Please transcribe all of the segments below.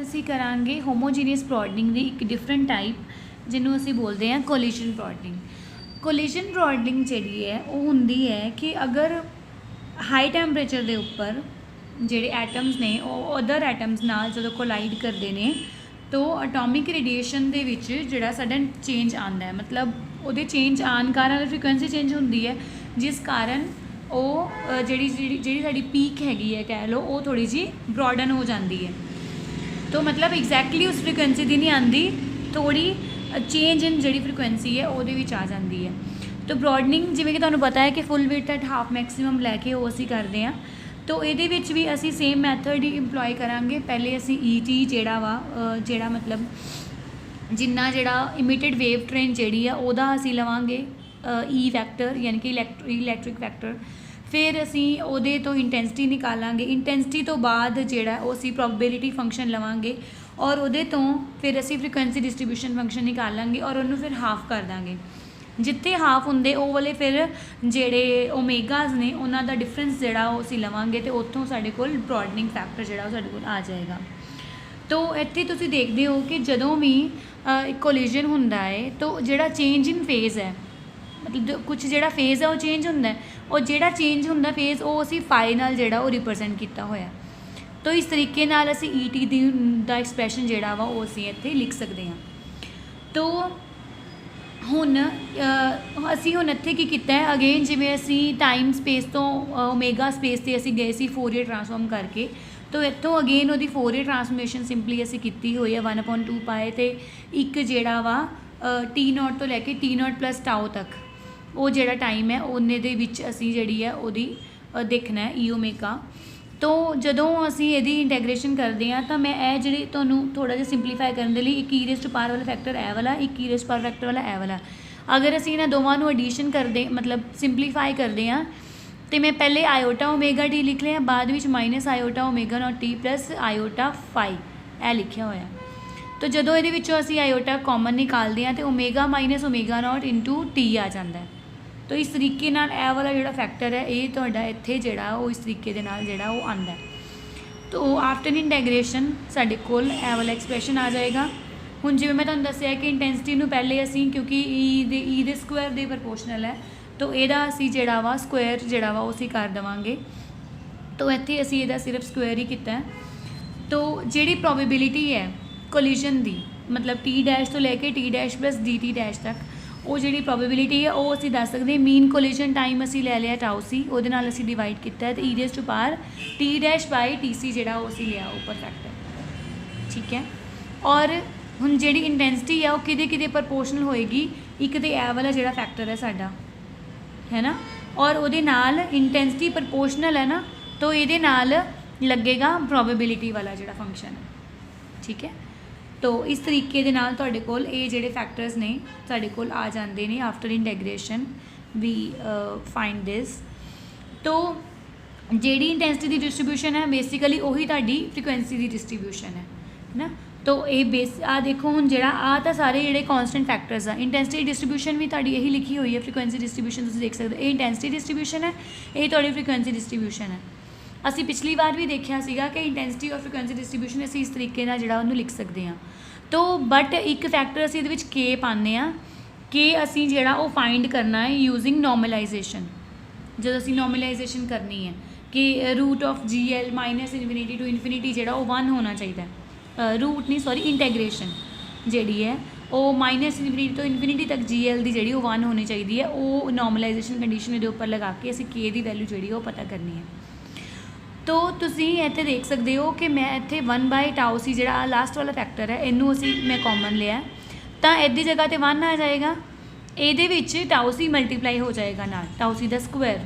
ਅਸੀਂ ਕਰਾਂਗੇ ਹੋਮੋਜੀਨੀਅਸ ਬ੍ਰੌਡਨਿੰਗ ਦੀ ਇੱਕ ਡਿਫਰੈਂਟ ਟਾਈਪ ਜਿਹਨੂੰ ਅਸੀਂ ਬੋਲਦੇ ਹਾਂ ਕੋਲੀਸ਼ਨ ਬ੍ਰੌਡਨਿੰਗ। ਕੋਲੀਸ਼ਨ ਬ੍ਰੌਡਨਿੰਗ ਜਿਹੜੀ ਹੈ ਉਹ ਹੁੰਦੀ ਹੈ ਕਿ ਅਗਰ ਹਾਈ ਟੈਂਪਰੇਚਰ ਦੇ ਉੱਪਰ ਜਿਹੜੇ ਐਟਮਸ ਨੇ ਉਹ ਅਦਰ ਐਟਮਸ ਨਾਲ ਜਦੋਂ ਕੋਲਾਈਡ ਕਰਦੇ ਨੇ ਤਾਂ ਐਟੋਮਿਕ ਰੇਡੀਏਸ਼ਨ ਦੇ ਵਿੱਚ ਜਿਹੜਾ ਸਡਨ ਚੇਂਜ ਆਉਂਦਾ ਹੈ, ਮਤਲਬ ਉਹਦੇ ਚੇਂਜ ਆਉਣ ਕਾਰਨ ਫ੍ਰੀਕੁਐਂਸੀ ਚੇਂਜ ਹੁੰਦੀ ਹੈ, ਜਿਸ ਕਾਰਨ ਉਹ ਜਿਹੜੀ ਸਾਡੀ ਪੀਕ ਹੈਗੀ ਹੈ ਕਹਿ ਲਓ ਉਹ ਥੋੜ੍ਹੀ ਜਿਹੀ ਬ੍ਰੌਡਨ ਹੋ ਜਾਂਦੀ ਹੈ। तो मतलब एग्जैक्टली उस फ्रीकुएंसी की नहीं आती, थोड़ी चेंज इन जी फ्रीकुएंसी है वो आ जाती है। तो ब्रॉडनिंग जिमें कि तुहानूं पता है कि full width at half maximum लैके वो असीं करते हैं, तो ये भी असी सेम मैथड ही इंप्लॉय करांगे। पहले असी ईटी जेड़ा वा जेड़ा मतलब जिन्ना जेड़ा इमिटेड वेव ट्रेन जी है वह असी लवांगे ई वैक्टर यानी कि इलैक्ट्रिक वैक्टर। फिर असी उहदे तो इंटेंसिटी निकालांगे, इंटेंसिटी तो बाद जिहड़ा वो असी प्रोबेबिलिटी फंक्शन लवांगे और उहदे तो फिर असी फ्रीकुएंसी डिस्ट्रीब्यूशन फंक्शन निकालांगे और उन्होंने फिर हाफ कर देंगे। जिथे हाफ होंदे वो वाले फिर जिहड़े ओमेगाज ने उन्हां दा डिफरेंस जिहड़ा वो असी लवांगे तो उत्थों साडे कोल ब्रॉडनिंग फैक्टर जिहड़ा साडे कोल आ जाएगा। तो इत्थे तुसीं देखदे हो कि जदों भी कोलिजन हुंदा है तो जिहड़ा चेंज इन फेज़ है, मतलब कुछ जिहड़ा फेज़ है वो चेंज होंदा है और जिहड़ा चेंज होंदा फेज़ वो असी फाई नाल जिहड़ा वो रिप्रजेंट किया होया। तो इस तरीके नाल असी ई टी दा एक्सप्रैशन जिहड़ा वा वो असी इत्थे लिख सकते हैं। तो हुण असी हुण इत्थे की कीता है, अगेन जिवें असी टाइम स्पेस तो ओमेगा स्पेस ते असी गए सी फोरियर ट्रांसफॉर्म करके, तो इत्थों अगेन वो फोरियर ट्रांसफॉर्मेशन सिंपली असी कीती हुई है 1/2 पाए ते एक जिहड़ा वा टी नॉट तो लैके टी नॉट प्लस टाओ तक वो जिहड़ा टाइम है उन्ने दे विच असी जिहड़ी है उहदी देखना है ई ओमेगा। तो जदों असी इहदी इंटैग्रेशन करते हैं तो मैं ये जिहड़ी तुहानूं थोड़ा जिहा सिंपलीफाई करने दे लई एक ई रेज़ टू पावर वाला फैक्टर ए वाला, एक e raise to power factor वाला ए वाला, अगर असी इन्हां दोवां नूं एडिशन करते मतलब सिंपलीफाई करते हैं तो मैं पहले आयोटा ओमेगा टी लिख लिया, बाद विच minus iota omega naught t plus iota phi ए लिखिया होया। तो जदों इहदे विचों असी आयोटा कॉमन निकालते हैं तो omega minus omega naught into t आ जाता है। तो इस तरीके नाल ए वाला जिहड़ा फैक्टर है ये तुहाडा इत्थे जिहड़ा वो इस तरीके दे नाल जिहड़ा वो आंदा है। तो आफ्टर इंटैग्रेशन साडे कोल ए वाला एक्सप्रैशन आ जाएगा। हुण जिवें मैं तुहानूं दस्सिया कि इंटेंसिटी नूं पहले असी क्योंकि ई दे स्क्वायर दे प्रपोर्शनल है तो इहदा असी जिहड़ा वा स्क्वायर जिहड़ा वा असी कर देवांगे। तो इत्थे असी इहदा सिर्फ स्क्वायर ही कीता है। तो जिहड़ी प्रोबेबिलिटी है कोलिजन दी मतलब टी डैश तो लैके T dash plus D T dash तक वो जी प्रोबेबिलिटी है वो असी दस सकते। मीन कोलिजन टाइम असी ले लिया टाउ सी, वो असी डिवाइड किया तो e raise to power t dash by t c जो असी लिया ऊपर फैक्टर, ठीक है। और हुण जी इंटेंसिटी है वो कि प्रपोर्शनल होएगी, एक तो ए वाला जो फैक्टर है साडा है ना, और वो इंटेंसिटी प्रपोर्शनल है ना, तो ये लगेगा प्रोबेबिलिटी वाला जो फंक्शन है, ठीक है। तो इस तरीके दे नाल तुहाडे कोल ये जिहड़े फैक्टर्स ने साडे कोल आ जांदे ने आफ्टर इंटैग्रेशन वी फाइंड दिस। तो जिहड़ी इंटेंसिटी दी डिस्ट्रीब्यूशन है बेसिकली उही तुहाडी फ्रीकुएंसी दी डिस्ट्रीब्यूशन है ना। तो ये बेस आ देखो हुण जिहड़ा आ तां सारे जिहड़े कॉन्सटेंट फैक्टर्स आ, इंटेंसिटी डिस्ट्रीब्यूशन भी तुहाडी यही लिखी हुई है, फ्रीकुएंसी डिस्ट्रीब्यूशन तुसीं देख सकदे हो, ये इंटेंसिटी डिस्ट्रीब्यूशन है, ये तुहाडी फ्रीकुएंसी डिस्ट्रीब्यूशन है। असी पिछली बार भी देखा सीगा कि इंटेंसिटी और फ्रीकुएंसी डिस्ट्रीब्यूशन असी इस तरीके नाल जिहड़ा उहनूं लिख सकते हैं। तो बट एक फैक्टर असी इहदे विच के पाने आ कि असी जिहड़ा वो फाइंड करना है यूजिंग नॉर्मलाइजेशन। जब असी नॉर्मलाइजेशन करनी है कि root of g l minus infinity to infinity जिहड़ा वो 1 होना चाहिए, रूट नहीं सॉरी इंटैग्रेशन जिहड़ी है वो माइनस इनफिनिटी तो इनफिनिटी तक जी एल की जिहड़ी वो 1 होनी चाहिए है। वो नॉर्मलाइजेशन कंडीशन इहदे उपर लगा के असी के दी वैल्यू जिहड़ी वो पता करनी है। तो तुसीं इत्थे देख सकते हो कि मैं इत्थे 1/टाउ सी जिहड़ा लास्ट वाला फैक्टर है इनू असी मैं कॉमन लिया तो इहदी जगह ते 1 आ जाएगा, इहदे विच टाउ सी मल्टीप्लाई हो जाएगा नाल टाउ सी दा स्क्वायर।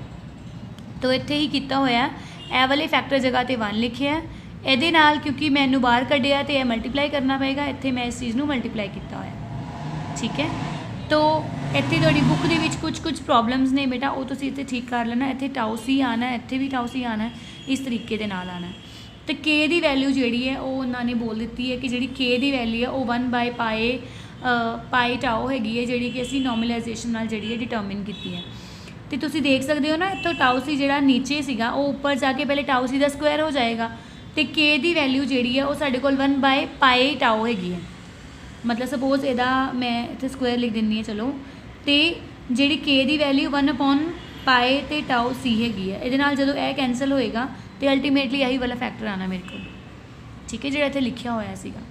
तो इत्थे ही कीता होया ए वाले फैक्टर जगह ते 1 लिखिया, इहदे नाल क्योंकि मैं इनू बाहर कढ़िया तो यह मल्टीप्लाई करना पेगा, इत्थे मैं इस चीज़ नू मल्टीप्लाई किया होया, ठीक है। तो इत्थे तुहाडी बुक दे विच कुछ प्रॉब्लम्स ने बेटा वो तुसीं इत्थे ठीक कर लेना, इत्थे टाउ सी आना है, इत्थे भी टाउ सी आना है, इस तरीके दे नाल आना है। तो के दी वैल्यू जिहड़ी है वो उन्होंने बोल दी है कि जिहड़ी के दी वैल्यू है वो 1/पाई टाओ हैगी है जिहड़ी कि असीं नॉर्मलाइजेशन नाल जिहड़ी है डिटरमिन की है। तो तुसीं देख सकते हो ना इत्थों टाउ सी जिहड़ा नीचे सीगा वो ऊपर जाके पहले टाउ सी दा स्क्वायर हो जाएगा, तो तो के की वैल्यू जी है वो साढ़े को 1/π हैगी है। मतलब सपोज यदा मैं इतने स्क्वायर लिख दिनी है चलो, तो जी के की वैल्यू 1/π ते टाओ सी हैगी है। ये जो यह कैंसल होएगा तो अल्टीमेटली यही वाला फैक्टर आना मेरे को, ठीक है, जो इतने लिखा होया सीगा।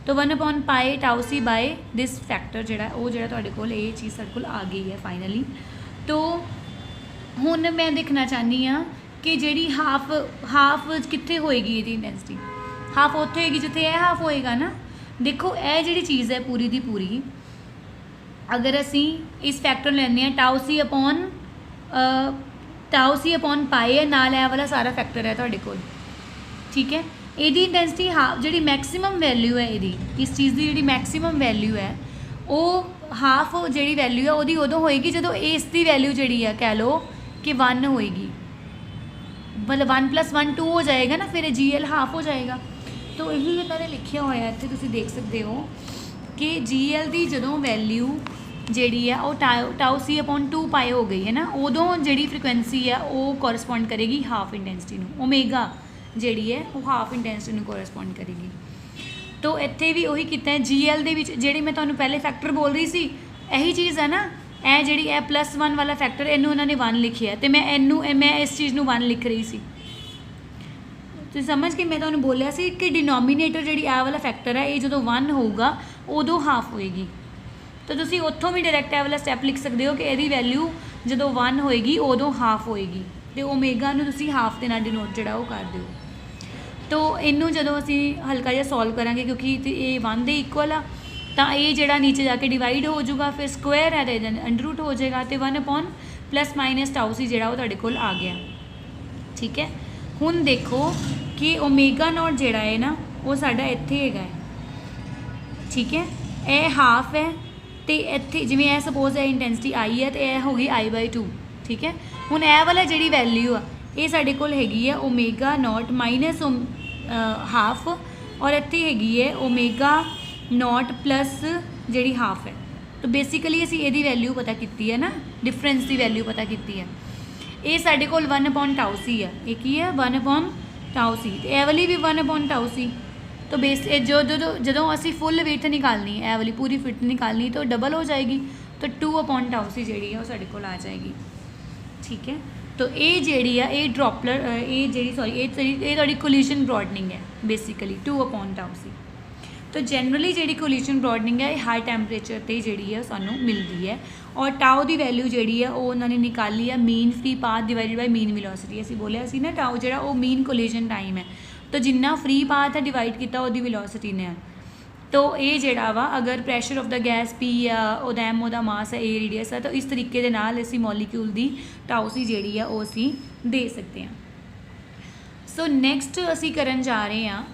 तो 1/π टाओ सी बाय दिस फैक्टर जोड़ा वो जो ये चीज़ साढ़े को आ गई है फाइनली। तो हुण मैं देखना चाहनी हाँ कि जी हाफ कित्थे होएगी ये इंटेंसिटी, हाफ उत्थे होएगी जिथे यह हाफ होएगा ना। देखो यह जी चीज़ है पूरी दी पूरी, अगर असी इस फैक्टर लैने टाओ सी अपॉन पाई है, नाल ए वाला सारा फैक्टर है तुहाडे कोल, ठीक है। यदी इंटेंसिटी हाफ जी मैक्सीमम वैल्यू है यदी इस चीज़ की जी मैक्सीमम वैल्यू है वो हाफ जी वैल्यू है वो उदों होएगी जो इसकी वैल्यू जी है कह लो कि 1 होएगी, मतलब 1 + 1 2 हो जाएगा ना, फिर GL हाफ हो जाएगा। तो यही इन्होंने लिखा होया इत्थे तुसीं देख सकते हो कि GL की जो वैल्यू जी है वो टाओ सी अपॉन 2π हो गई है ना, उदों जी फ्रीकुएंसी है वो कोरसपोंड करेगी हाफ इंटेंसिटी में, ओमेगा जी है वो हाफ इंटेंसिटी में कोरसपोंड करेगी। तो इत्थे भी वही किया GL दे विच जिहड़ी मैं तुहानूं पहले फैक्टर बोल रही सी यही चीज़ है ना, यह जी +1 वाला फैक्टर इनू उन्होंने 1 लिखिया तो मैं इस चीज़ में 1 लिख रही सी। तो समझ के मैं तुहानूं बोलिया सी कि डिनोमीनेटर जी आ वाला फैक्टर है ये जो 1 होगा उदों हाफ होएगी। तो तुसीं उत्थों भी डायरैक्ट ए वाला स्टैप लिख सकते हो कि यदी वैल्यू जो 1 होएगी उदों हाफ होएगी, तो ओमेगा नूं तुसीं हाफ के नाल डिनोट जिहड़ा वो कर दिओ। तो इनू जो असी हल्का जिहा सॉल्व करांगे क्योंकि ये 1 दे इक्वल आ, तो ये जड़ा नीचे जाके डिवाइड हो जाऊगा, फिर स्क्वायर है तो अंडर रूट हो जाएगा, तो 1/+ टाओ सी जो तुहाडे कोल आ गया, ठीक है। हुण देखो कि ओमेगा नॉट जिहड़ा है ना वो साडा इत्थे हैगा है, ठीक है, ये हाफ है तो इत्थे जिवें यह सपोज है इंटेंसिटी आई है तो यह होगी I/2, ठीक है। हुण यह वाला जी वैल्यू आ ये साडे कोल हैगी है ओमेगा नॉट माइनस हाफ, और इत्थे हैगी है omega naught plus g half है। तो बेसिकली असी ये वैल्यू पता की है ना, डिफरेंस की वैल्यू पता की है, ये साडे कोल 1/टाओ सी है, ये की है 1/टाओ सी, तो यह वाली भी 1/टाओ सी। तो बेस जो असी फुल विड्थ निकालनी है, यह वाली पूरी फिट निकालनी तो डबल हो जाएगी, तो 2/टाओ सी जी है वो साडे कोल आ जाएगी, ठीक है। तो ये जी है ये ड्रॉपलर ये जी सॉरी ये थोड़ी कोलिशन ब्रॉडनिंग है बेसिकली 2/टाओ सी। तो जनरली जी कोलिशन ब्रॉडनिंग है हाई टैंपरेचर पर जी है सानू मिलती है, और टाओ की वैल्यू जी है वो उन्होंने निकाली है mean free path divided by mean velocity. असी बोलिया सी ना टाओ जो वो मीन कोलिशन टाइम है, तो जिन्ना फ्री पाथ है डिवाइड किया वो वेलोसिटी ने। तो ये जोड़ा वा अगर pressure of the gas P या M वो मास है A रेडियस है, तो इस तरीके के नाल असी मॉलीक्यूल की टाओ सी जी है वो असी दे सकते हैं। सो नैक्सट असी करन जा रहे हैं